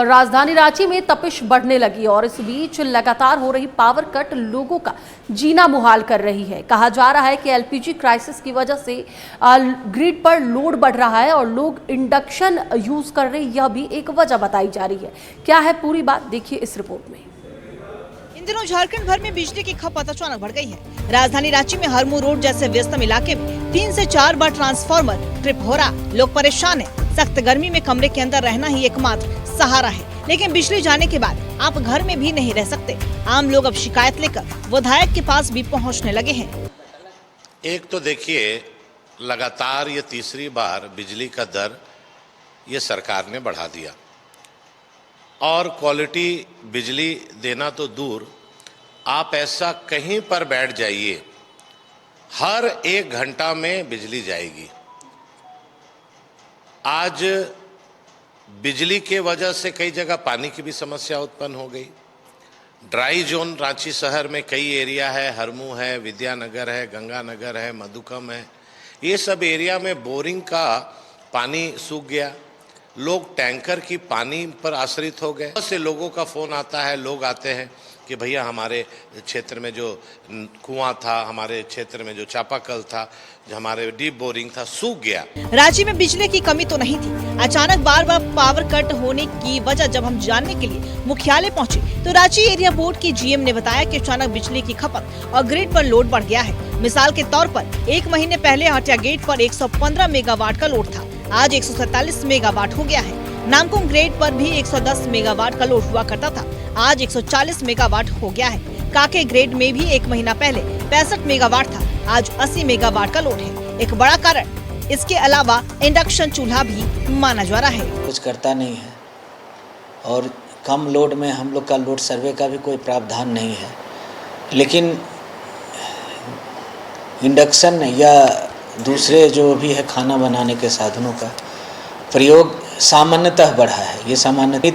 राजधानी रांची में तपिश बढ़ने लगी और इस बीच लगातार हो रही पावर कट लोगों का जीना मुहाल कर रही है। कहा जा रहा है कि एलपीजी क्राइसिस की वजह से ग्रिड पर लोड बढ़ रहा है और लोग इंडक्शन यूज कर रहे हैं, यह भी एक वजह बताई जा रही है। क्या है पूरी बात, देखिए इस रिपोर्ट में। इन दिनों झारखंड भर में बिजली की खपत अचानक बढ़ गई है। राजधानी रांची में हरमू रोड जैसे व्यस्तम इलाके में 3 से 4 बार ट्रांसफार्मर ट्रिप हो रहा, लोग परेशान हैं। सख्त गर्मी में कमरे के अंदर रहना ही एकमात्र सहारा है, लेकिन बिजली जाने के बाद आप घर में भी नहीं रह सकते। आम लोग अब शिकायत लेकर विधायक के पास भी पहुंचने लगे हैं। एक तो देखिए, लगातार ये तीसरी बार बिजली का दर ये सरकार ने बढ़ा दिया और क्वालिटी बिजली देना तो दूर, आप ऐसा कहीं पर बैठ जाइए, हर 1 घंटा में बिजली जाएगी। आज बिजली के वजह से कई जगह पानी की भी समस्या उत्पन्न हो गई। ड्राई जोन रांची शहर में कई एरिया है, हरमू है, विद्यानगर है, गंगानगर है, मधुकम है, ये सब एरिया में बोरिंग का पानी सूख गया। लोग टैंकर की पानी पर आश्रित हो गए। बहुत से लोगों का फोन आता है, लोग आते हैं कि भैया हमारे क्षेत्र में जो कुआं था, हमारे क्षेत्र में जो चापाकल था, जो हमारे डीप बोरिंग था, सूख गया। रांची में बिजली की कमी तो नहीं थी। अचानक बार बार पावर कट होने की वजह जब हम जानने के लिए मुख्यालय पहुंचे, तो रांची एरिया बोर्ड की जीएम ने बताया कि अचानक बिजली की खपत और ग्रिड पर लोड बढ़ गया है। मिसाल के तौर पर 1 महीने पहले हटिया गेट पर 115 मेगावाट का लोड था, आज 147 मेगावाट हो गया है। नामकुम ग्रेड पर भी 110 मेगावाट का लोड हुआ करता था, आज 140 मेगावाट हो गया है। काके ग्रेड में भी 1 महीना पहले 65 मेगावाट था, आज 80 मेगावाट का लोड है। एक बड़ा कारण इसके अलावा इंडक्शन चूल्हा भी माना जा रहा है। कुछ करता नहीं है और कम लोड में हम लोग का लोड सर्वे का भी कोई प्रावधान नहीं है, लेकिन इंडक्शन या दूसरे जो भी है खाना बनाने के साधनों का प्रयोग सामान्यतः बढ़ा है। ये सामान्य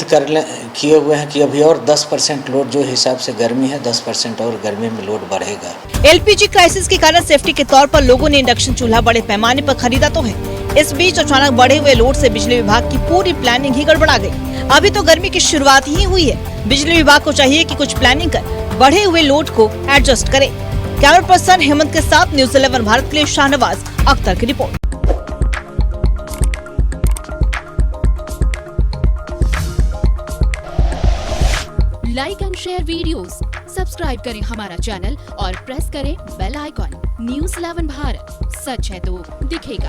किए हुए हैं कि अभी और 10% लोड जो हिसाब से गर्मी है, 10% और गर्मी में लोड बढ़ेगा। एलपीजी क्राइसिस के कारण सेफ्टी के तौर पर लोगों ने इंडक्शन चूल्हा बड़े पैमाने पर खरीदा तो है। इस बीच अचानक बढ़े हुए लोड से बिजली विभाग की पूरी प्लानिंग ही गड़बड़ा गई। अभी तो गर्मी की शुरुआत ही हुई है, बिजली विभाग को चाहिए कि कुछ प्लानिंग कर बढ़े हुए लोड को एडजस्ट करे। कैमरा पर्सन हेमंत के साथ न्यूज़ 11 भारत के लिए शाहनवाज अख्तर की report. Like and share videos, subscribe करें हमारा चैनल और प्रेस करें बेल आइकॉन। न्यूज़ 11 भारत, सच है तो दिखेगा।